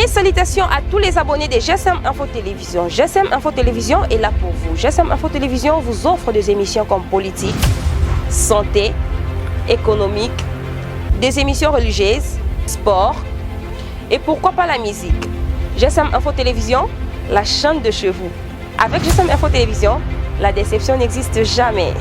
salutations à tous les abonnés de GSM Info Télévision. GSM Info Télévision est là pour vous. GSM Info Télévision vous offre des émissions comme politique, santé, économique, des émissions religieuses, sport et pourquoi pas la musique. GSM Info Télévision, la chaîne de chez vous. Avec GSM Info Télévision, la déception n'existe jamais.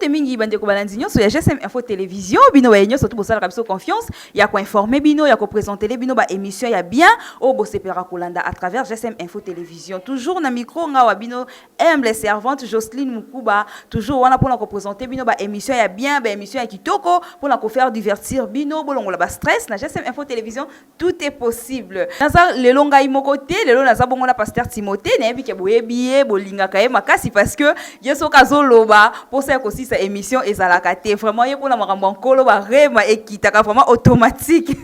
Mingi bande ko balandinyo so ya GSM Info Télévision bino wa yenyo surtout bosala kabiso confiance ya ko informer bino ya ko présenter les bino ba émission ya bien o bo sepera kolanda à travers GSM Info Télévision toujours na micro nga wa bino humble servante Jocelyne Mukuba toujours wana pour ko présenter bino ba émission ya bien ba émission ya kitoko pour ko faire divertir bino bolongola ba stress na GSM Info Télévision tout est possible naza lelo ngai moko te lelo naza bongo na pasteur Timothée na yebi ke boyebiye bolinga kaye makasi parce que yeso kazoloba pour ça ko si émission ezalakate vraiment yé pour la makambo nkolo ba rema ekitaka vraiment automatique.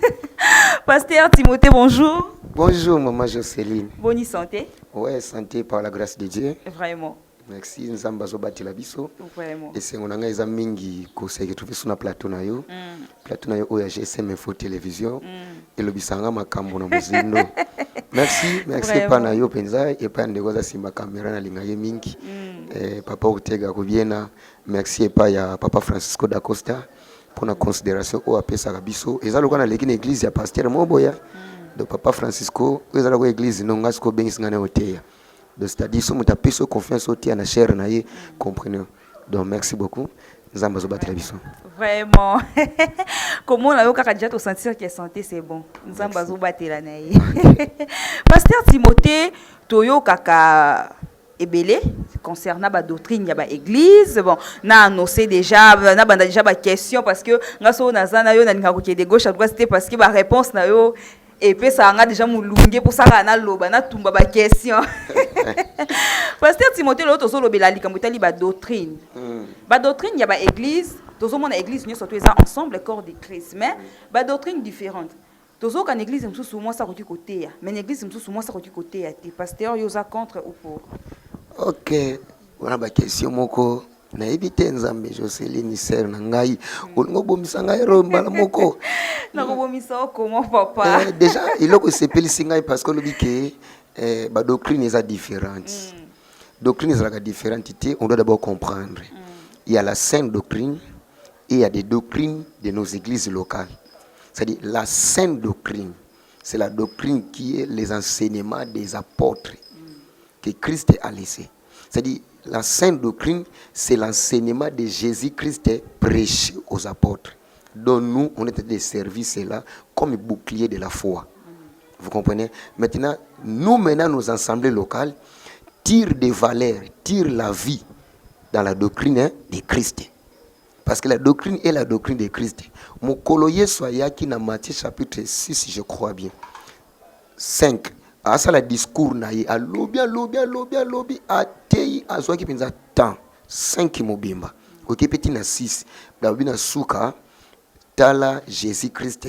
Pasteur Timothée, bonjour. Bonjour maman Jocelyne. Bonne santé. Ouais, santé par la grâce de Dieu. Vraiment. Merci nzamba zo batela biso. Vraiment. Et c'est on nga eza mingi ko se trouver sur na plateau na yo. Plateau na yo oya GSM Info Télévision. Et le bisanga makambo na muzindo. Merci pa na yo penza et pa ndeko za simba caméra na linga ye mingi. Papa Ortega Kobiena, merci pas ya Papa Francisco da Costa pour la considération au apesa biso. Eza lokana lekine église ya pasteur Moboya. De Papa Francisco, eza lokana église nonga sko bengisi ngana oteya. De c'est-à-dire so mutapeso confiance oteya na cher na ye, comprenez. Donc merci beaucoup. Nzamba zo batela biso. Vraiment. Comment on a eu déjà te sentir que santé c'est bon. Nzamba zo batela na ye. Pasteur Timothée, toyo kaka ebélé concernant la doctrine ya ba église bon na annoncé déjà na banda déjà ba question parce que ngaso nazana yo na linga ko de gauche à droite c'était parce que ba réponse na yo et puis ça nga déjà mulunge pour ça na loba na tumba ba question. Pasteur Timothée l'autre so lobela likambo tali ba doctrine ya ba église tozo mona église nyo surtout ça ensemble corps de Christ mais ba doctrine différente. Tozo kan église msusu moi ça côté côté mais église msusu moi ça côté côté ya pasteur yoza contre ou pour. Ok, on a une question moko na ebite nzambe Jocelyne sœur na ngai olingo bomisa ngai romba na moko na ko bomisa comment papa déjà il ko sepeli singai parce que le bike ba doctrine est différente. Doctrine est différente, on doit d'abord comprendre. Il y a la sainte doctrine et il y a des doctrines de nos églises locales. C'est-à-dire la sainte doctrine, c'est la doctrine qui est les enseignements des apôtres que Christ a laissé. C'est-à-dire, la sainte doctrine, c'est l'enseignement de Jésus-Christ prêché aux apôtres. Donc nous, on était des services là comme bouclier de la foi. Vous comprenez? Maintenant, nos assemblées locales tirent des valeurs, tirent la vie dans la doctrine de Christ. Parce que la doctrine est la doctrine de Christ. Mon coloyer soyaki na Matthieu chapitre 6, je crois bien. 5. À ça, le discours naïe, à lobby, à tei, à soi qui pense à temps. 5 mobimba. Ok, petit na 6. D'abord, souka, tala Jésus-Christ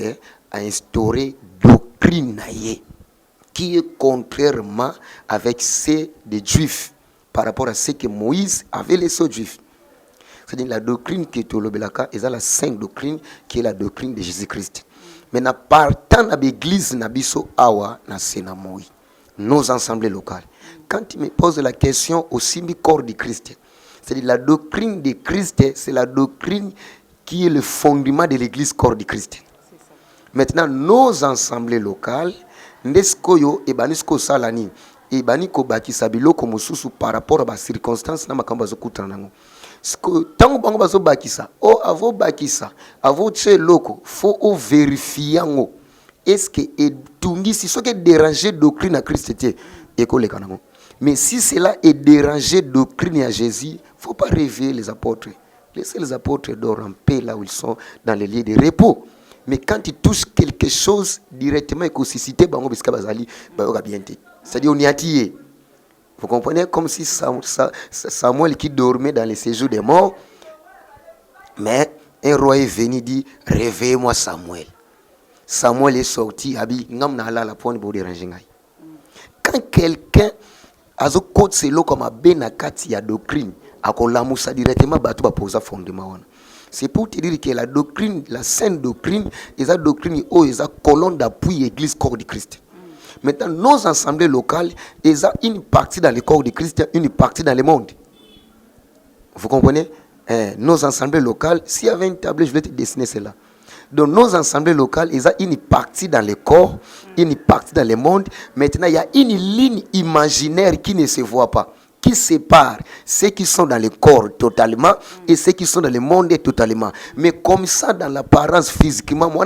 a instauré doctrine naïe, qui est contrairement avec ceux des Juifs, par rapport à ce que Moïse avait laissé aux Juifs. C'est-à-dire la doctrine qui est au Lobelaka, et la sainte doctrine qui est la doctrine de Jésus-Christ. Mais na partant de l'église nabiso awa na senamoi nos assemblées locales. Quand tu me poses la question au simbi corps de Christ, c'est-à-dire la doctrine de Christ, c'est la doctrine qui est le fondement de l'église corps de Christ. Maintenant nos assemblées locales, ndeskoyo e banisko salani e baniko bakisa biloko mususu par rapport à ba circonstances na makambo zokutana nango. Tant que vous avez bakisa, o avo bakisa, avo tche loko, faut o vérifier ngo. Est-ce que etungi si ce qui est dérangé doctrine à Christ était école kanamo. Mais si cela est dérangé doctrine à Jésus, faut pas réveiller les apôtres. Laissez les apôtres dormir en paix là où ils sont dans les lieux de repos. Mais quand ils touchent quelque chose directement écosystémique, bango biska bazali, bayoga bien té. C'est-à-dire on y a tiré. Vous comprenez? Comme si Samuel qui dormait dans les séjours des morts. Mais un roi est venu dire, réveille-moi Samuel. Samuel est sorti, quand quelqu'un a ce code c'est là comme a benakati ya doctrine, a ko la moussa directement batu ba posa fondement. C'est pour te dire que la doctrine, la sainte doctrine, est la doctrine où est la colonne d'appui l'église corps de Christ. Maintenant, nos assemblées locales, ils ont une partie dans le corps de Christ, une partie dans le monde. Vous comprenez? Nos assemblées locales, s'il y avait une table, je vais te dessiner cela. Donc, nos assemblées locales, ils ont une partie dans le corps, une partie dans le monde. Maintenant, il y a une ligne imaginaire qui ne se voit pas, qui sépare ceux qui sont dans le corps totalement et ceux qui sont dans le monde totalement. Mais comme ça, dans l'apparence physiquement, tout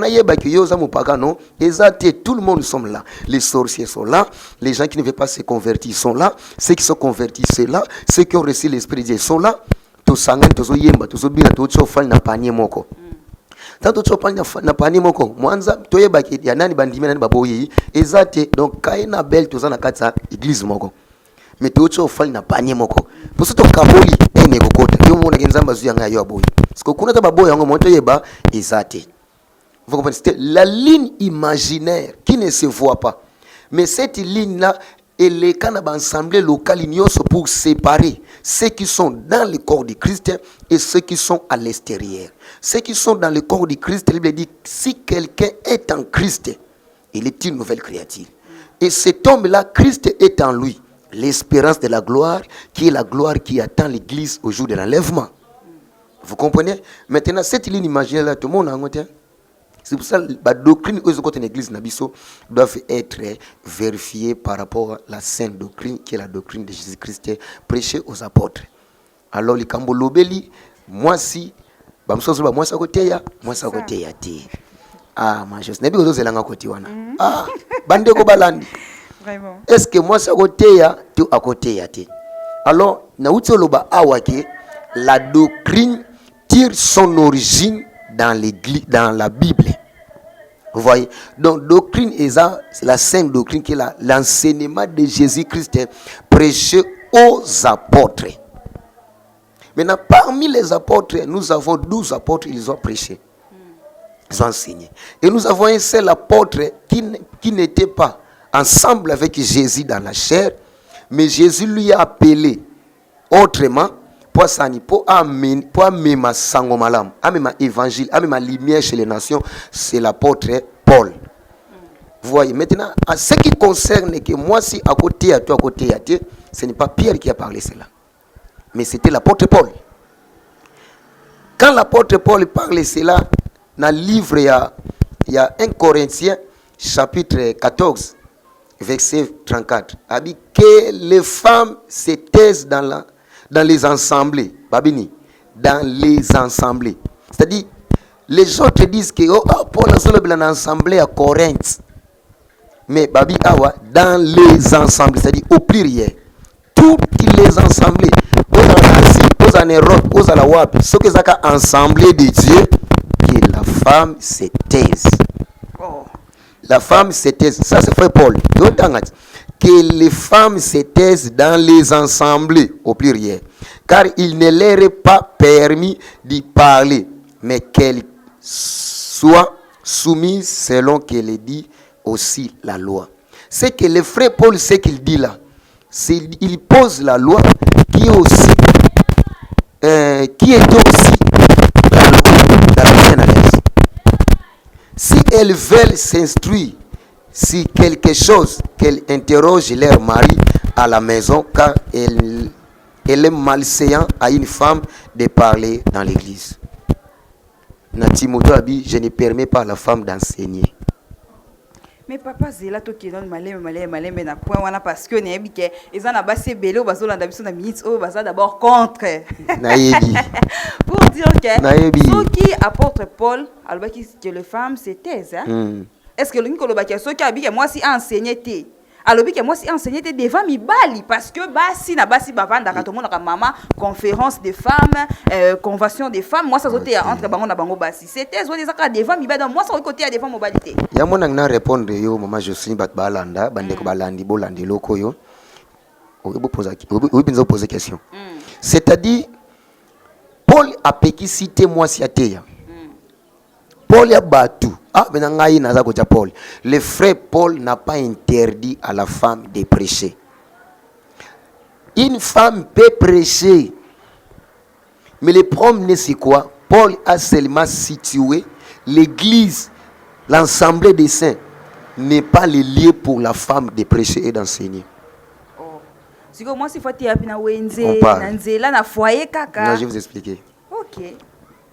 le monde sont là. Les sorciers sont là, les gens qui ne veulent pas se convertir sont là, ceux qui sont convertis sont là, ceux qui ont reçu l'Esprit de Dieu sont là. Tanto chopanya na pani moko mwanza toyeba ki ya nani bandimena nani baboyi ezate donc kaina bel tozana katsa église moko mais tocho fali na pani moko poso to kaboli ene kokota yo mona kenzamba zuya nga yo aboyi parce que kuna ta baboyi ngo monto yeba ezate. Vous comprenez? C'est la ligne imaginaire qui ne se voit pas, mais cette ligne là elle est quand on assemblée locale pour séparer ceux qui sont dans le corps de Christ et ceux qui sont à l'extérieur. Ceux qui sont dans le corps de Christ, la Bible dit si quelqu'un est en Christ, il est une nouvelle créature. Et cet homme-là, Christ est en lui, l'espérance de la gloire, qui est la gloire qui attend l'Église au jour de l'enlèvement. Vous comprenez? Maintenant, cette ligne imaginaire-là, tout le monde a un. C'est pour ça que la doctrine aux côtés de l'église Nabiso doivent être vérifiées par rapport à la sainte doctrine qui est la doctrine de Jésus-Christ prêchée aux apôtres. Alors, les Kambolobeli, moi si, moi ça côté ya, moi ça côté ya ti. Ah, ma chose, n'est pas aux élans à côté wana. Ah, bande ko balandi. Vraiment. Est-ce que moi ça côté ya, tu à côté ya ti. Alors, na utoloba awake, la doctrine tire son origine dans l'église, dans la Bible. Vous voyez? Donc, doctrine est la sainte doctrine qui est l'enseignement de Jésus-Christ prêché aux apôtres. Maintenant, parmi les apôtres, nous avons 12 apôtres, ils ont prêché. Ils ont enseigné. Et nous avons un seul apôtre qui n'était pas ensemble avec Jésus dans la chair, mais Jésus lui a appelé autrement. Pour amener ma sangomalam, amener ma évangile, amener ma lumière chez les nations, c'est l'apôtre Paul. Vous voyez, maintenant, à ce qui concerne que moi, si à côté à toi, à côté à toi, ce n'est pas Pierre qui a parlé cela, mais c'était l'apôtre Paul. Quand l'apôtre Paul parlait cela, dans le livre, il y a 1 Corinthiens, chapitre 14, verset 34, il dit que les femmes se taisent dans les assemblées, Babini, dans les assemblées. C'est-à-dire, les autres disent que Paul a solo dans assemblée à Corinthe. Mais Babi Awa, dans les assemblées, c'est-à-dire au pluriel. Toutes les assemblées, aux Europe, aux Alawab, ce que c'est assemblée de Dieu, que la femme se taise. La femme se taise. Ça, c'est frère Paul. Que les femmes se taisent dans les assemblées, au pluriel, car il ne leur est pas permis d'y parler, mais qu'elles soient soumises selon qu'elle dit aussi la loi. C'est que le frère Paul, ce qu'il dit là, il pose la loi qui est aussi dans la Genèse. Si elles veulent s'instruire si quelque chose qu'elle interroge leur mari à la maison, car elle est malséant à une femme de parler dans l'église. Natimoto a dit, je ne permets pas à la femme d'enseigner. Mais papa zela to ki don malé na point wana parce que ne bike ezana basse belé bazolanda biso na minutes o baza d'abord contre. Nayebi. Pour dire que ceux qui apôtre Paul alors que les femmes se taisent hein. Est-ce que l'unique que ceux qui habitent moi si enseigné té alors que moi si enseigné té devant mi bali parce que basi na basi bavanda ka to mona ka mama conférence des femmes convention des femmes moi ça sauter entre bango na bango basi c'était zo des aka devant mi bali moi ça côté devant mobilité ya mona na répondre yo maman Josephine bat balanda bande ko balandi bolandi loko yo obi poser question c'est-à-dire Paul a péki cité moi si ateya Paul a battu. Paul. Le frère Paul n'a pas interdit à la femme de prêcher. Une femme peut prêcher. Mais le problème, c'est quoi? Paul a seulement situé l'église, l'ensemble des saints, n'est pas le lieu pour la femme de prêcher et d'enseigner. Moi, si faut na wenze, On parle. na nzela, na foyer kaka. Non, je vais vous expliquer. Ok.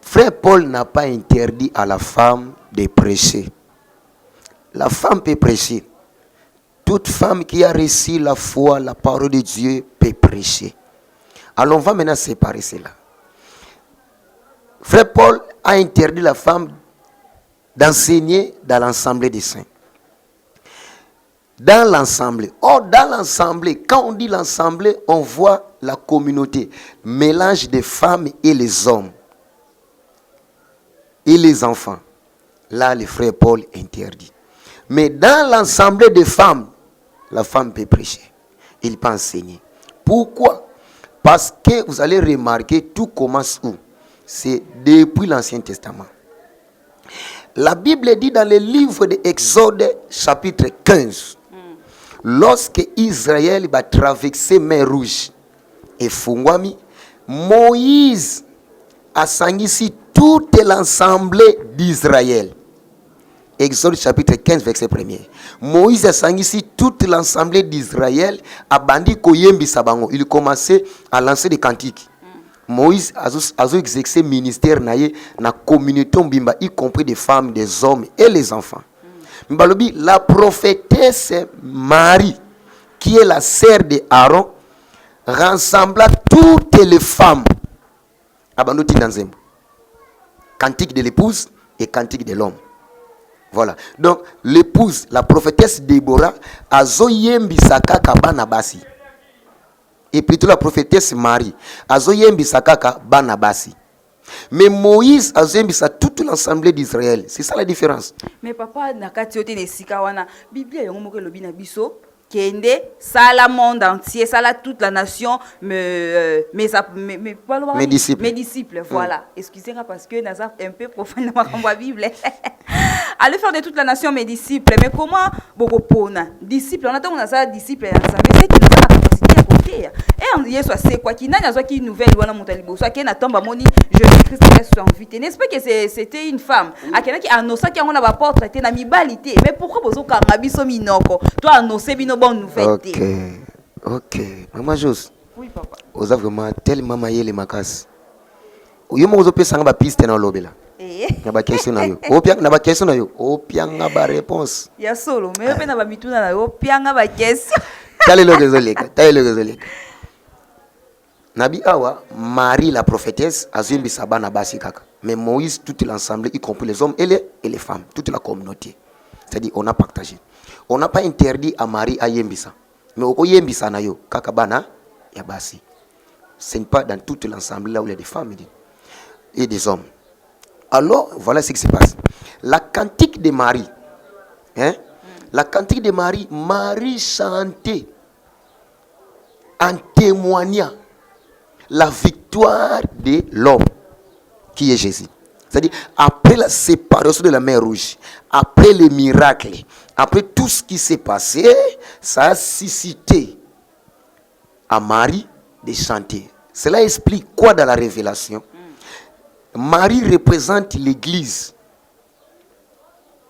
Frère Paul n'a pas interdit à la femme de prêcher. La femme peut prêcher. Toute femme qui a reçu la foi, la parole de Dieu peut prêcher. Alors on va maintenant séparer cela. Frère Paul a interdit la femme d'enseigner dans l'ensemble des saints. Dans l'ensemble. Or, dans l'ensemble, quand on dit l'ensemble, on voit la communauté. Mélange des femmes et les hommes. Et les enfants. Là, le frère Paul interdit. Mais dans l'ensemble des femmes, la femme peut prêcher. Il peut enseigner. Pourquoi? Parce que vous allez remarquer, tout commence où? C'est depuis l'Ancien Testament. La Bible dit dans le livre de Exode, chapitre 15, lorsque Israël va traverser mer Rouge et Fungwami, Moïse a sangisi tout l'ensemble d'Israël. Exode chapitre 15, verset 1er. Moïse a sangisi tout l'ensemble d'Israël a bandi koyembi sabango. Il commençait à lancer des cantiques. Moïse a exercé ministère na communauté mbimba, y compris des femmes, des hommes et les enfants. La prophétesse Marie, qui est la sœur de Aaron, rassembla toutes les femmes. Cantique de l'épouse et cantique de l'homme. Voilà. Donc, l'épouse, la prophétesse Déborah, a zoyembi sakaka banabasi. Et plutôt la prophétesse Marie, a zoyembi sakaka banabasi. Mais Moïse a zoyembi sa tout l'ensemble d'Israël. C'est ça la différence. Mais papa, nakati yote ne sika wana, Biblia yongo moke lobi na biso, kende, sala monde entier, sala toute la nation, mes disciples. Mes disciples, voilà. Excusez-moi parce que Nazar un peu profane dans ma Bible. Allez faire de toute la nation mes disciples. Mais comment beaucoup pona disciples? On attend on a ça disciples ensemble. C'est qui nous a la capacité à porter. Et on dit soit c'est quoi qui n'a pas qui nouvelle ou on monte libo soit qui n'a tombe moni Jésus-Christ reste invité. N'est-ce pas que c'était une femme à quelqu'un qui annonça qui on a pas porté na mibalité. Mais pourquoi bozo kanga biso minoko? Toi annoncer bino bonne nouvelle. OK. Maman Jos. Oui papa. Oza vraiment tellement maillé les makas. Yo mo zo pesa nga ba piste na lobela. Na ba question na yo. Na ba question na yo. Opianga ba réponse. Ya solo, mais pe na ba mituna na yo opianga ba question. Tale lo gezoleka. Nabi awa Marie la prophétesse azimbi sabana basi kaka. Mais Moïse tout l'ensemble y compris les hommes et les femmes, toute la communauté. C'est-à-dire on a partagé. On n'a pas interdit à Marie à yembisa. Mais au yembisa na yo kaka bana ya basi. Ce n'est pas dans tout l'ensemble là où il y a des femmes et des hommes. Alors, voilà ce qui se passe. La cantique de Marie. La cantique de Marie, Marie chantait en témoignant la victoire de l'homme qui est Jésus. C'est-à-dire, après la séparation de la mer Rouge, après les miracles, après tout ce qui s'est passé, ça a suscité à Marie de chanter. Cela explique quoi dans la révélation? Marie représente l'église.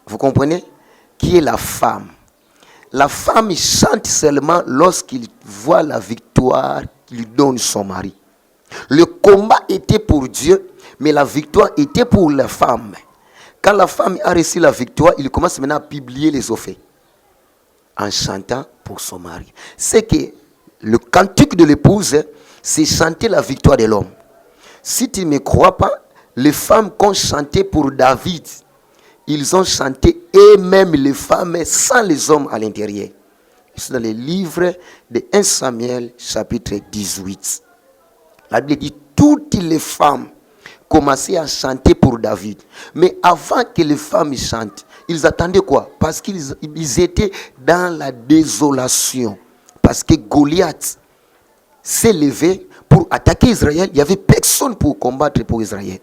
Vous comprenez? Qui est la femme. La femme chante seulement lorsqu'il voit la victoire qu'il donne son mari. Le combat était pour Dieu, mais la victoire était pour la femme. Quand la femme a reçu la victoire, il commence maintenant à publier les offres en chantant pour son mari. C'est que le cantique de l'épouse, c'est chanter la victoire de l'homme. Si tu ne me crois pas, les femmes qui ont chanté pour David, ils ont chanté eux-mêmes les femmes sans les hommes à l'intérieur. C'est dans le livre de 1 Samuel chapitre 18. La Bible dit toutes les femmes commençaient à chanter pour David. Mais avant que les femmes chantent, ils attendaient quoi? Parce qu'ils étaient dans la désolation. Parce que Goliath s'est levé pour attaquer Israël. Il n'y avait personne pour combattre pour Israël.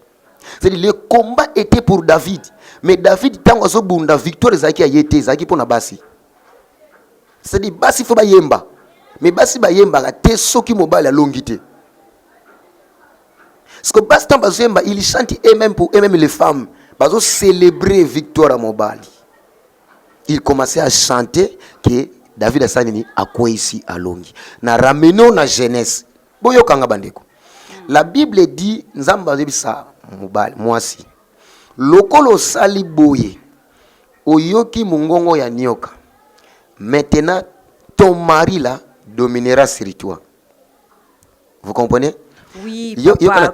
C'est-à-dire le combat était pour David. Mais David, tant que la victoire a été Zaki pour Nabasi. C'est-à-dire Basi faut yemba. Mais Basi ba yemba te soki mobile la longité. Parce que Bastan Bazemba, il chante eux-mêmes pour eux-mêmes les femmes. Bazo célébrer victoire à Mobali. Il commençait à chanter que David Assanini a quoi ici à Longi. Na ramenons la jeunesse. Boyo kanga bandeko. La Bible dit, Nzamba Zebisa Mobali, moi si. Lokolo sali boye. Oyoki mungongo ya nyoka. Maintenant, ton mari là dominera sur toi. Vous comprenez? Oui, papa.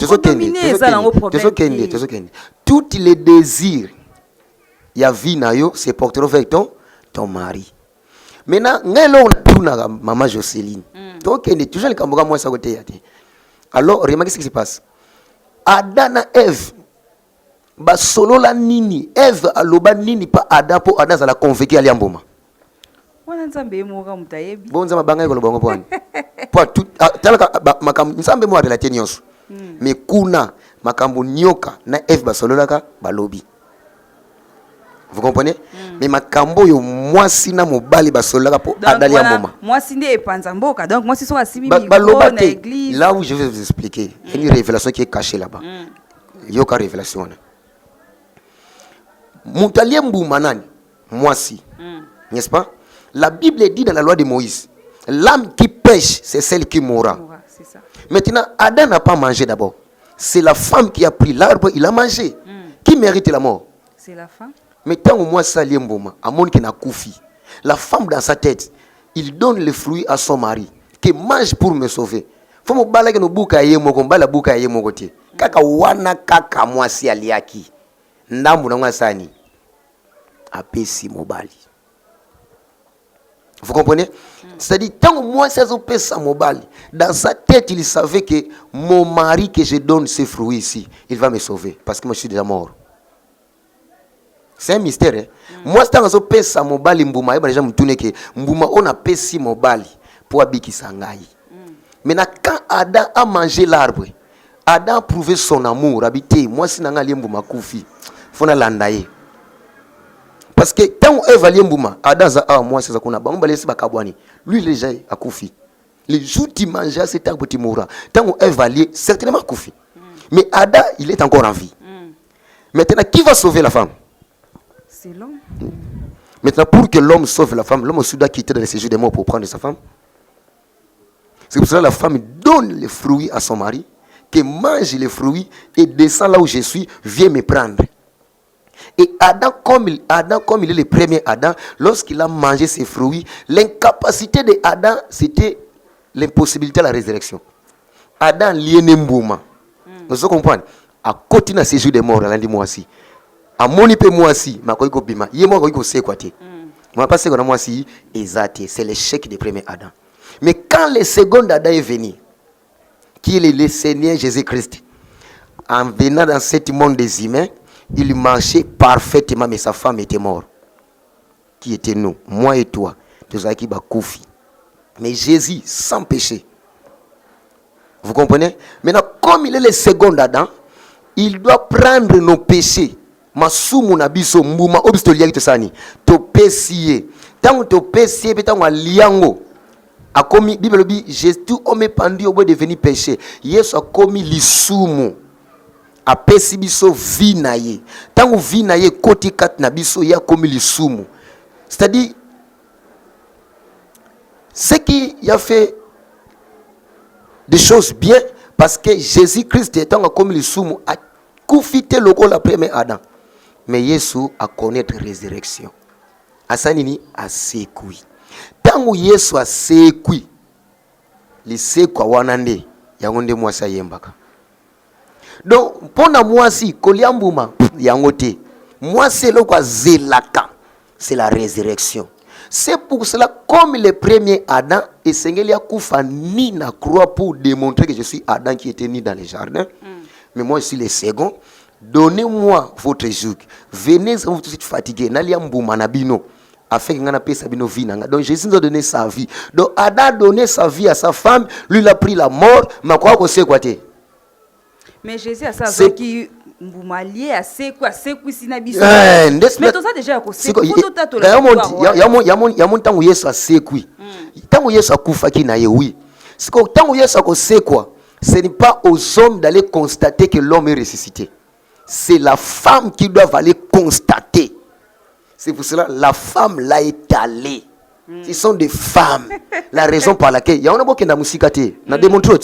Tous les désirs, il y a vie na yo, se porteront vers ton mari. Maintenant, maman Jocelyne. Donc, toujours les Camboga, moi, ça côté. Alors, remarquez ce qui se passe. Adam et Ève, ba solo la nini, Ève aloba nini pa Adam pour Adam la convoquer à Liamboma. Bon, ça m'a bangé le bon point. Pour tout, makam, nsambe mo relater nyonso. Mais kuna makambo nyoka na Ève ba solo la ka balobi. Vous comprenez? Mais makambo yo moi si na mobali ba solo la ka pour Adam Liamboma. Moi si ne panza mboka. Donc moi si so asimi mi na église. Là où je vais vous expliquer, il y a une révélation qui est cachée là-bas. Il y a une révélation. Moutalie mbouma nani? Moi si. N'est-ce pas? La Bible dit dans la loi de Moïse, l'âme qui pêche, c'est celle qui mourra. C'est ça. Maintenant, Adam n'a pas mangé d'abord. C'est la femme qui a pris l'arbre, il a mangé. Qui mérite la mort? C'est la femme. Mais tant au moins ça liembouma, à mon qui n'a koufi. La femme dans sa tête, il donne le fruit à son mari, qui mange pour me sauver. Faut me balayer no bouka yemo, qu'on bala bouka yemo côté. Kaka wana kaka moi si aliaki. Ndambu na mwasani. Apesi mobali. Vous comprenez? C'est-à-dire, tant moi, c'est un mobile. Dans sa tête, il savait que mon mari que je donne ces fruits ici, il va me sauver. Parce que moi, je suis déjà mort. C'est un mystère. Hein? Moi, c'est un pesa mobile mbouma. Et déjà, me que mbouma, on a pesi mobile pour habiter sangai. Maintenant, quand Adam a mangé l'arbre, Adam a prouvé son amour. Habiter, moi, si nanga mbouma koufi, faut na landaye. Parce que tant Ève a liembouma, Adam a moi c'est ça qu'on a. On va laisser bakabwani. Lui déjà a koufi. Les jours qui mangeaient cet arbre qui mourra. Tant Ève a lié, certainement koufi. Mais Adam, il est encore en vie. Maintenant, qui va sauver la femme? C'est l'homme. Maintenant, pour que l'homme sauve la femme, l'homme aussi doit quitter dans le séjour des morts pour prendre sa femme. C'est pour cela que la femme donne les fruits à son mari, qui mange les fruits et descend là où je suis, vient me prendre. Et Adam, comme il est le premier Adam, lorsqu'il a mangé ses fruits, l'incapacité de Adam, c'était l'impossibilité de la résurrection. Adam lié nembouma. Vous comprenez? À côté de ces jours de mort, lundi moi aussi. À mon épée moi aussi, ma koiko bima. Yé moi koiko c'est quoi te? Moi pas c'est qu'on a moi aussi, exact. C'est l'échec du premier Adam. Mais quand le second Adam est venu, qui est le Seigneur Jésus-Christ, en venant dans ce monde des humains, il marchait parfaitement, mais sa femme était morte. Qui était nous? Moi et toi. Tous qui ba koufi. Mais Jésus, sans péché. Vous comprenez? Maintenant, comme il est le second Adam, il doit prendre nos péchés. Masumu na biso mbuma obistoli yaki tosani. To pécier. Tant to pécier, tant wa liango. A commis, Bible dit, Jésus, homme pendu au bout de devenir péché. Yesu a commis l'isumu. A pesi biso vi na ye. Tango vi na ye koti kat na biso ya komi lisumu. C'est-à-dire, ce qui a fait des choses bien, parce que Jésus-Christ étant comme lisumu a koufité le la premier Adam. Mais Yesu a connaître résurrection. Asanini a sekui. Tango Yesu a sekui. Li sekwa wanande yangonde mwasa yembaka. Donc, pendant moi si, Koliambouma, Yangote, moi c'est le quoi zelaka, c'est la résurrection. C'est pour cela, comme le premier Adam, et Seigneur a koufa ni na croix pour démontrer que je suis Adam qui était né dans le jardin. Mais moi je suis le second. Donnez-moi votre joug. Venez, vous êtes fatigué. Naliambouma nabino. Afin que ngana pesa bino vie nanga. Donc Jésus nous a donné sa vie. Donc Adam a donné sa vie à sa femme, lui il a pris la mort, mais quoi qu'on sait quoi t'es. Mais Jésus a ça qui mbumalié a c'est quoi sina biso. Mais tout ça déjà ko c'est tout yamon tango Yesu a sekui. Tango Yesu a kufa ki na ye oui. Siko tango Yesu a ko sekwa. Ce n'est pas aux hommes d'aller constater que l'homme est ressuscité. C'est la femme qui doit aller constater. C'est pour cela la femme l'a étalé. Ce sont des femmes. La raison par laquelle il y a un qui n'a musikate. Na démontre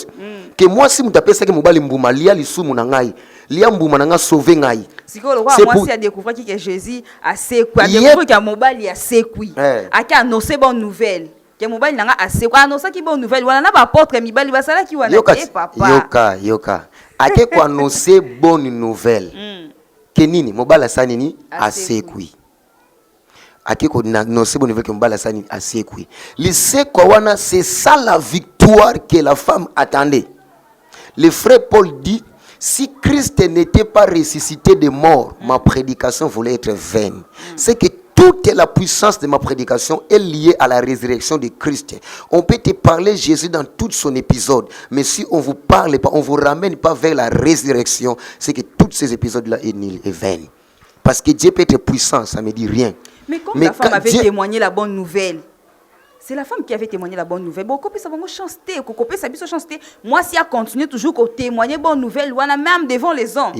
que moi si m'tapé ça que mobali mbuma lia lisumu na ngai. Lia mbuma na nga sauver ngai. C'est moi si a découvert que Jésus a séqué. A découvert que mobali a séqué. A qui annoncé bonne nouvelle. Que mobali na nga a séqué. Annoncer qui bonne nouvelle. Wana na ba apôtre mibali basala ki wana te papa. Yoka. A qui ko annoncer bonne nouvelle. Que nini mobala sa nini a séqué. Akiko na c'est bonne nouvelle que mbala sani asekwi. Lycée Kwawana, c'est ça la victoire que la femme attendait. Le frère Paul dit, si Christ n'était pas ressuscité de mort, ma prédication voulait être vaine. C'est que toute la puissance de ma prédication est liée à la résurrection de Christ. On peut te parler Jésus dans tout son épisode, mais si on vous parle pas, on vous ramène pas vers la résurrection, c'est que tous ces épisodes-là est nul et vain. Parce que Dieu peut être puissant, ça me dit rien. Mais comme la femme avait témoigné la bonne nouvelle, c'est la femme qui avait témoigné la bonne nouvelle. Bon, ça va chance. Moi, si elle continue toujours à témoigner bonne nouvelle, même devant les hommes.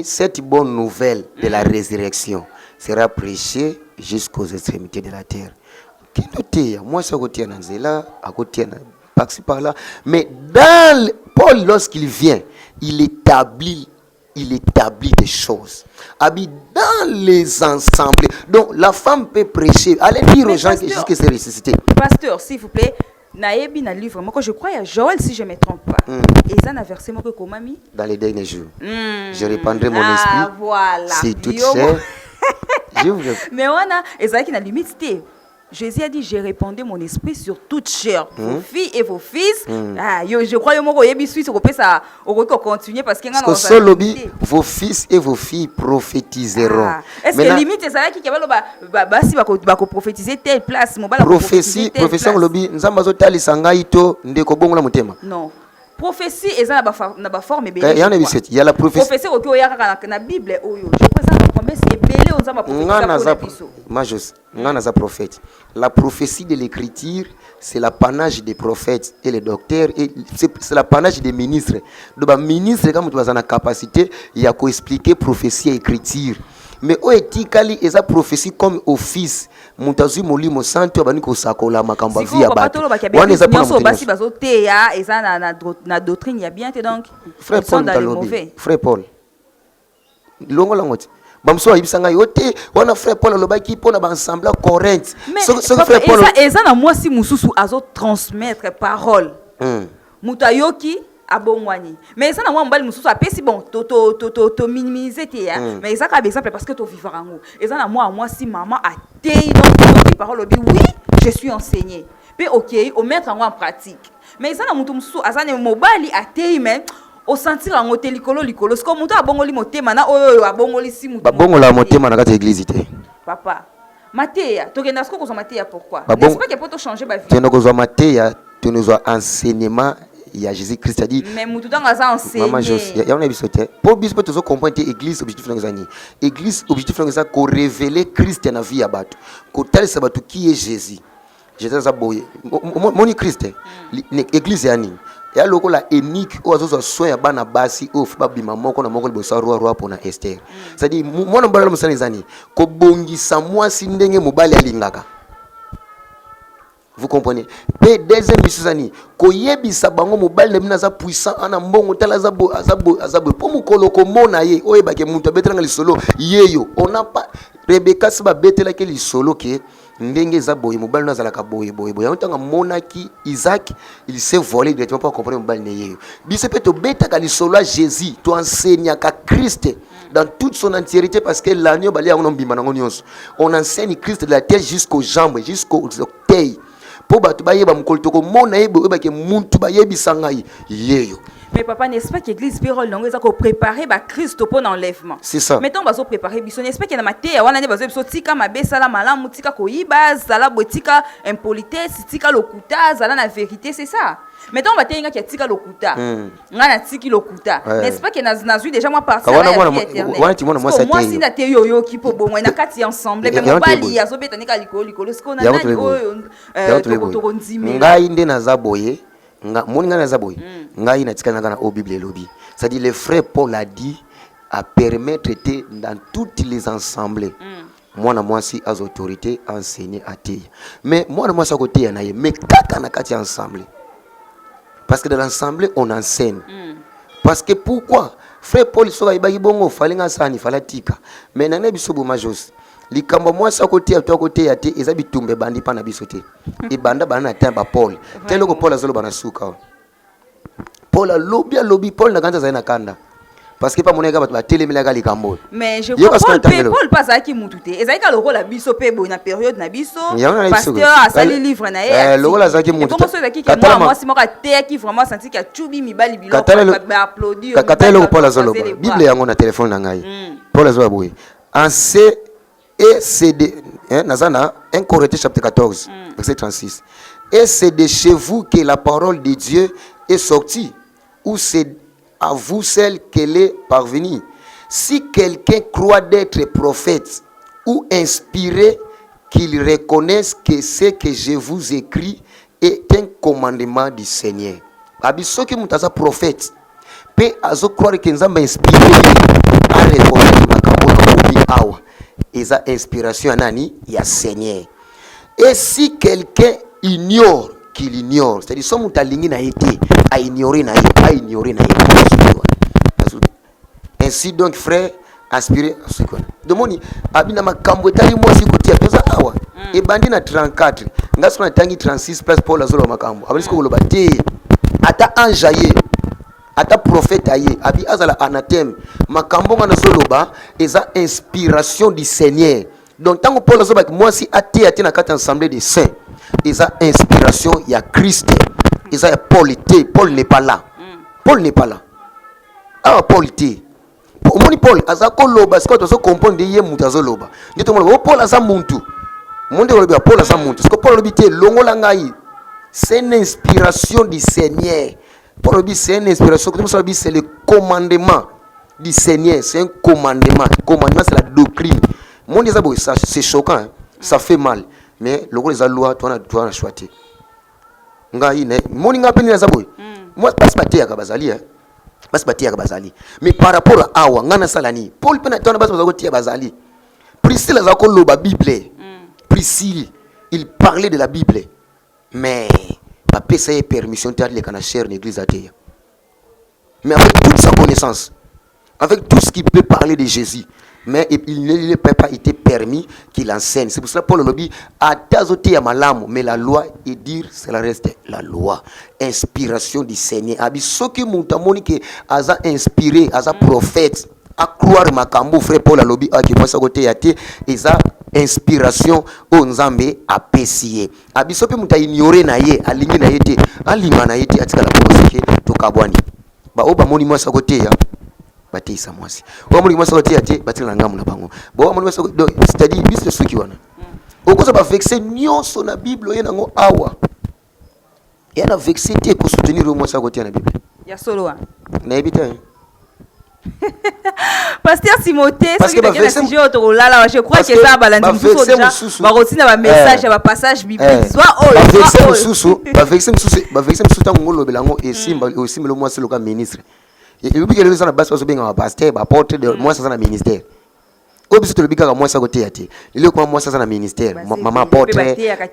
Cette bonne nouvelle de la résurrection sera prêchée jusqu'aux extrémités de la terre. Moi, je suis là, à côté par là. Mais dans Paul, lorsqu'il vient, il établit des choses. Habite dans les ensembles. Donc la femme peut prêcher. Allez dire aux gens que jusqu'à c'est ressuscité. Pasteur, s'il vous plaît, naebi na livre. Moi, quand je crois à Joël, si je ne me trompe pas. Et ça n'a versé moi que comment mis? Dans les derniers jours. Je répandrai mon esprit. Ah voilà. C'est tout cher. Mais on a, et ça qui n'a limite. Jésus a dit, j'ai répandu mon esprit sur toute chair, vos filles et vos fils. Je crois que on va continuer parce que vos fils et vos filles prophétiseront. Est-ce que limite c'est ça qui va prophétiser telle place? Prophétie, lobby, non. Prophétie est dans la forme. Il y a la prophétie. Prophétie dans la Bible. Je présente la promesse belé on a prophète. La prophétie de l'écriture, c'est l'apanage des prophètes et les docteurs, et c'est l'apanage des ministres. Donc, les ministres, quand tu as la capacité, il y a qu'à expliquer prophétie et écriture. Mais au éthiquement, ils ont prophétie comme office. Montazu molimo santo abani ko sakola makamba via bato. On les a basi bazote ya eza na doctrine ya bien te donc. Frère Paul Talobi. Frère Paul. Longo langoti. Bamso ibisanga yote wana frère Paul lobaki pona ba ensemble Corinthe. Ce frère Paul eza na moi si mususu azo transmettre parole. Mutayoki abongwani. Mais ça na moi mbali mususu apesi bon to minimiser te ya. Mais ça ka exemple parce que to vivre ngo. Eza na moi si maman a tei donc les paroles oui, je suis enseigné. Puis OK, au mettre en pratique. Mais ça na mutu mususu azane mobali a tei mais au sentir en hôtel likolo c'est comme mutu abongoli motema na oyo abongoli si mutu. Babongola motema na kati église te. Papa. Matéa, tu regardes ce que vous Matéa pourquoi? N'est-ce pas qu'il peut changer ma vie? Tu nous as Matéa, tu nous as enseignement. Il y a Jésus-Christ a dit. Mais tout dans la enseigné. Maman Jos, il y a un épisode. Pour bis peut comprendre l'église objectif dans les années. Église objectif dans les années qu'on révéler Christ dans la vie à battre. Qu'on tel sabatu qui est Jésus. Jésus a boyé. Mon Christ. L'église est année. Il y a le la unique où azozo soin ya bana basi off babi maman ko na moko libosa roi pour na Esther. C'est-à-dire moi na mbala musana les années. Ko bongisa moi si ndenge mobali alingaka. Vous comprenez? Pe deuxième bisuzani ko yebisa bango mobile mna za puissant ana mbongo tala azabo po mukolo ko mona ye oyeba ke muntu abetranga lisolo yeyo on a pas Rebecca siba betela ke lisolo ke ndenge za boye mobile na zalaka boye ontanga monaki Isaac il s'est volé directement pour comprendre mobile ne yeyo biso pe to betaka lisolo a Jésus to enseigne ka Christ dans toute son entièreté parce que l'agneau bali ya ngombima nango nyonso on enseigne Christ de la tête jusqu'aux jambes jusqu'aux orteils. Po batu bayeba mkoltoko mona yebo ba ke muntu bayebisa ngai yeyo. Mais papa n'est-ce pas que l'église Pérol non eza ko préparer ba Christ pour l'enlèvement. C'est ça. Mettons bazo préparer biso n'est-ce pas que na matéa wana ne bazo biso tika mabesa la malamu tika koyiba zala botika impolitesse tika lokuta zala na vérité c'est ça. Mettons ba tenga ki tika lokuta. Ngana tiki lokuta. N'est-ce pas que nazui déjà moi partir à la vie éternelle. Moi si na te yoyo ki po bon na kati ensemble mais mobali azobeta nika likolo ce qu'on a nani oyo to nzimi. Ngai nde nazaboye moni nga naza boy nga ina tika nga na au Bible lobby. C'est-à-dire le frère Paul a dit à permettre dans toutes les assemblées. Moi si as autorité enseigner à te. Mais moi ça côté na mais kaka na kati ensemble. Parce que dans l'assemblée on enseigne. Parce que pourquoi frère Paul so ba ibongo falinga sani falatika. Mais na biso bo majos. Likambo moi ça côté à toi côté ya te eza bitumbe bandi pa na biso te. E banda bana temba Paul. Telo ko Paul azolo bana suka. Paul a lobby Paul na kanda zaina kanda. Parce que pas mon égard va télémélaga les gambo. Mais je vois Paul pas ça qui moutouté. Et ça que le rôle a biso pe na période na biso. Pasteur a sali livre na e. Le rôle a ça qui moutouté. Comment ça qui moi si moi te qui vraiment senti que chubi mi bali bilo ba applaudir. Katale le Paul azolo. Bible yango na téléphone na ngai. Paul azolo boy. En C et CD nazana 1 Corinthiens chapitre 14 verset 36. Et c'est de chez vous que la parole de Dieu est sortie ou c'est à vous celle qu'elle est parvenue. Si quelqu'un croit d'être prophète ou inspiré, qu'il reconnaisse que ce que je vous écris est un commandement du Seigneur. Abiso qui mutaza prophète, pe azo croire que nzamba inspiré à reconnaître makambo na kobi awa. Eza inspiration ya nani ya Seigneur. Et si quelqu'un ignore, qu'il ignore, c'est-à-dire son mutalingi na été à ignorer na ainsi donc frère aspiré demoni abina makambo etali moi si kotia toza awa e bandi na 34 ngaso na tangi 36 place Paul azolo makambo abisiko koloba te ata anjaye ata prophète aye abi azala anathème makambo ngana zoloba eza inspiration du Seigneur. Donc tant que Paul azoba moi si ate na kati assemblée des saints eza inspiration ya Christ. Eza Paul n'est pas là. Paul n'est pas là. Ah Paul était. Omoni Paul azako loba siko to so comprendre ye mutu azoloba. Ndito molo Paul aza muntu. Monde loba Paul aza muntu. Siko Paul lobité longola ngai. C'est une inspiration du Seigneur. Paul lobi c'est une inspiration comme ça c'est le commandement du Seigneur, c'est un commandement. Commandement c'est la doctrine. Monde ça c'est choquant, hein? Ça fait mal. Mais le rôle des lois toi na choisi. Ngai ne moni nga peni za boy. Moi passe pas ya kabazali hein. Passe pas ya kabazali. Mais par rapport à awa ngana salani. Paul pena tona passe pas tia bazali. Priscille za ko loba Bible. Priscille, il parlait de la Bible. Mais papa ça permission de aller kana chère l'église à terre. Mais avec toute sa connaissance, avec tout ce qu'il peut parler de Jésus, mais il ne peut pas été permis qu'il enseigne. C'est pour cela que Paul lobby a tazoté ya malamu, mais la loi et dire cela reste la loi. Inspiration du Seigneur. Abi soki mutamoni que aza inspiré, aza prophète, à croire makambo frère Paul lobby a qui passe à côté ya te eza inspiration o nzambe a pesier. Abi soki muta ignorer na ye, alingi na ye te, alinga na ye te atika la prosike to kabwani. Ba oba moni moi sa côté ya batisa mwasi wamuli mwasa kotia te batila ngamu na bango bo wamuli mwasa c'est-à-dire biso soki wana okoza ba vexer nyonso na Bible yena ngo awa yana vexer te ko soutenir mwasa kotia na Bible ya solo wa na ebita Pasteur Timothée parce que le sujet autour là je crois que ça balandi mususu déjà ba rotina ba message ba passage biblique soit ba vexer mususu tango ngolo belango esimba le mwasi loka ministre. Il veut que les gens bassent aussi bien un pasteur, un apôtre, moi ça c'est un ministère. Au besoin de le bigar moi ça côté athée. Il est comme moi ça c'est un ministère. Maman apôtre,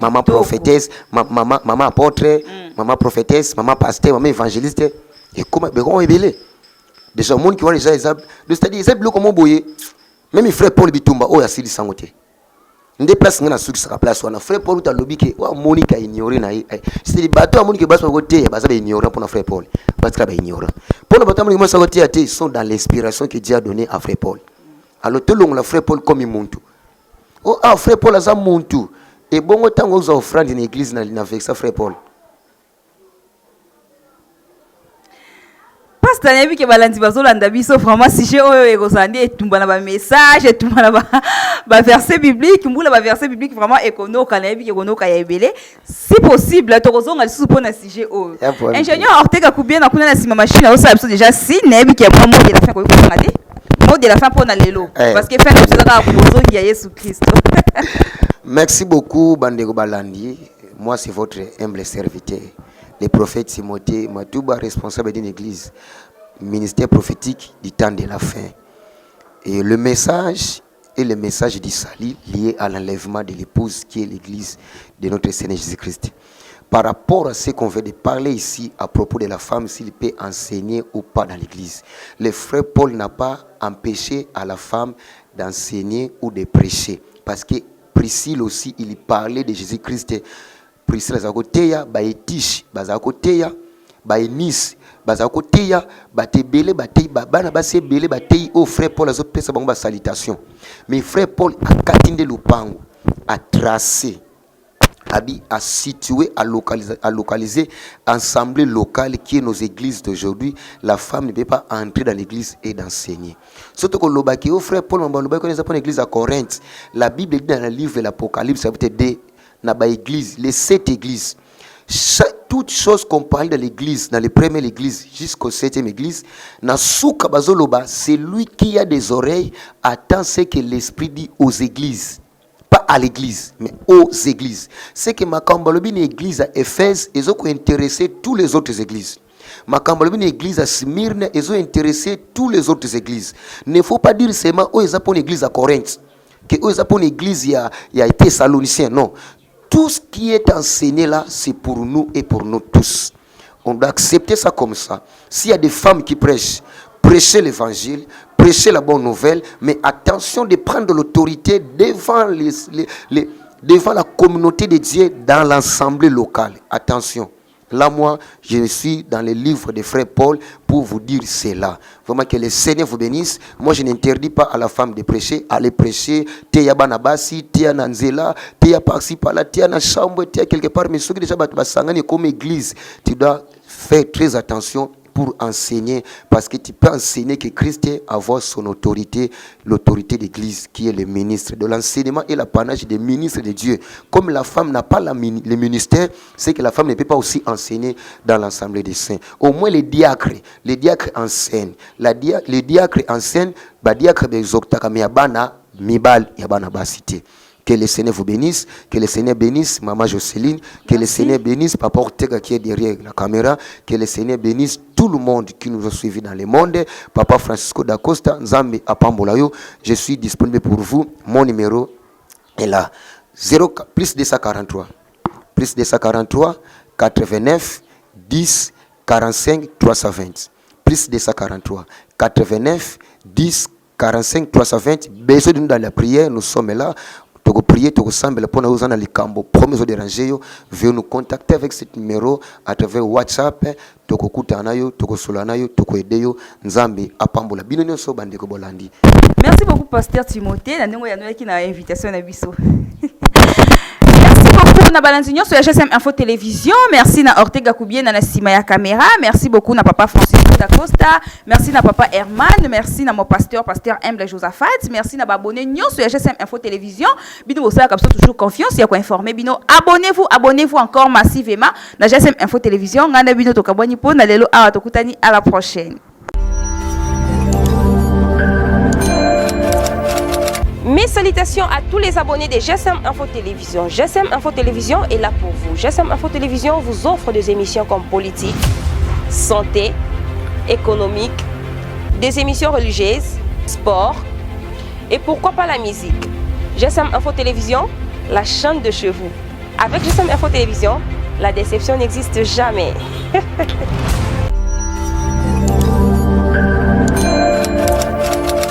maman prophétesse, maman apôtre, maman prophétesse, maman pasteur, maman évangéliste. Et comment on est belé. Déjà monde qui voit déjà c'est-à-dire c'est bloqué comme boyer. Même mes frères Paul Bitumba, oh, il y a six sangoté. Ndé place ngana suki saka place wana frère Paul ta lobi ke wa Monica ignorer na c'est bateau à Monica baso côté ba za ignorer pour frère Paul parce que ba ignorer pour le bateau Monica sa côté ils sont dans l'inspiration que Dieu a donné à frère Paul alors tout long la frère Paul comme muntu oh ah frère Paul aza muntu et bongo tango za offrande dans l'église na avec ça frère Paul Pasteur Nebi ke balandi bazolanda biso vraiment sujet oyo ekozandi etumba na ba message etumba na ba verset biblique mbula ba verset biblique vraiment ekonoka na yebi ke konoka ya ebele si possible tokozonga lisusu pona sujet oyo ingénieur Ortega Kubien na kuna na sima machine oyo ça déjà si nebi ke pas mot de la fin ko ngade mot de la fin pona lelo parce que fin de ça kozongi ya Yesu Christ. Merci beaucoup bandeko balandi, moi c'est votre humble serviteur le prophète Timothée Matouba, responsable d'une église, ministère prophétique du temps de la fin. Et le message est le message du salut lié à l'enlèvement de l'épouse qui est l'église de notre Seigneur Jésus-Christ. Par rapport à ce qu'on veut de parler ici à propos de la femme, s'il peut enseigner ou pas dans l'église. Le frère Paul n'a pas empêché à la femme d'enseigner ou de prêcher. Parce que Priscille aussi, il parlait de Jésus-Christ. Priscille Zakoteya, Baetish, Bazakoteya, Baenis, Bazakoteya, Batebele, Batei, Babana, Basebele, Batei, au frère Paul, a salutation. Mais frère Paul a katinde Lupango, a tracé, a situé, à localiser ensemble local qui est nos églises d'aujourd'hui. La femme ne peut pas entrer dans l'église et d'enseigner. Surtout que l'obaki, au frère Paul, on connaît pas l'église à Corinthe. La Bible dit dans le livre de l'Apocalypse, ça veut dire dans l'église, les 7 églises. Toute chose qu'on parle de l'église, dans les premières églises jusqu'aux 7e église, c'est lui qui a des oreilles, attend ce que l'esprit dit aux églises. Pas à l'église, mais aux églises. C'est que Makambalobi, l'église à Éphèse, ils ont intéressé toutes les autres églises. Makambalobi, l'église à Smyrne, ils ont intéressé toutes les autres églises. Il ne faut pas dire seulement, oh, ils ont pour l'église à Corinthe, que oh, ils ont pour l'église, il y a été Thessalonicien. Non. Tout ce qui est enseigné là, c'est pour nous et pour nous tous. On doit accepter ça comme ça. S'il y a des femmes qui prêchent, prêchez l'évangile, prêchez la bonne nouvelle, mais attention de prendre l'autorité devant, devant la communauté de Dieu dans l'assemblée locale. Attention. Là, moi, je suis dans les livres de frère Paul pour vous dire cela. Vraiment que le Seigneur vous bénisse. Moi, je n'interdis pas à la femme de prêcher. Allez prêcher. Teya banabasi, teya nanzela, teya par-ci par-là, teya na chambre, teya quelque part. Mais ceux qui déjà battent comme église, tu dois faire très attention pour enseigner, parce que tu peux enseigner que Christ avoir son autorité, l'autorité d'église qui est le ministre de l'enseignement et l'apanage des ministres de Dieu. Comme la femme n'a pas le ministère, c'est que la femme ne peut pas aussi enseigner dans l'assemblée des saints. Au moins les diacres enseignent. Les diacres enseignent, les diacres bezokta mais yabana mibal yabana basité. Que le Seigneur vous bénisse, que le Seigneur bénisse Maman Jocelyne, que le Seigneur bénisse Papa Ortega qui est derrière la caméra, que le Seigneur bénisse tout le monde qui nous a suivis dans le monde. Papa Francisco Dacosta, Nzambe Apambolayo, je suis disponible pour vous. Mon numéro est là. Plus 243, 89 10 45 320. Plus 243, 89 10 45 320. Besoin de nous dans la prière, nous sommes là. Toko prier, toko sambela pona uzana likambo, promeso déranger yo, veuillez nous contacter avec ce numéro à travers WhatsApp, toko kutana yo, toko solana yo, toko aider yo, Nzambe apambola bino nyonso bandeko bolandi. Merci beaucoup Pasteur Timothée, na ndenge ya noya ki na invitation na biso. Merci beaucoup na balanzinyo sur GSM Info Télévision. Merci na Ortega Koubien na sima ya caméra. Merci beaucoup na papa Francisco Dacosta. Merci na papa Herman. Merci na mon pasteur Humble Josaphat. Merci na abonné nyo sur GSM Info Télévision. Bino bosa comme ça toujours confiance ya ko informer bino. Abonnez-vous encore massivement na GSM Info Télévision. Ngana bino to kaboni po na lelo awa tokutani à la prochaine. Mes salutations à tous les abonnés de GSM Info Télévision. GSM Info Télévision est là pour vous. GSM Info Télévision vous offre des émissions comme politique, santé, économique, des émissions religieuses, sport et pourquoi pas la musique. GSM Info Télévision, la chaîne de chez vous. Avec GSM Info Télévision, la déception n'existe jamais.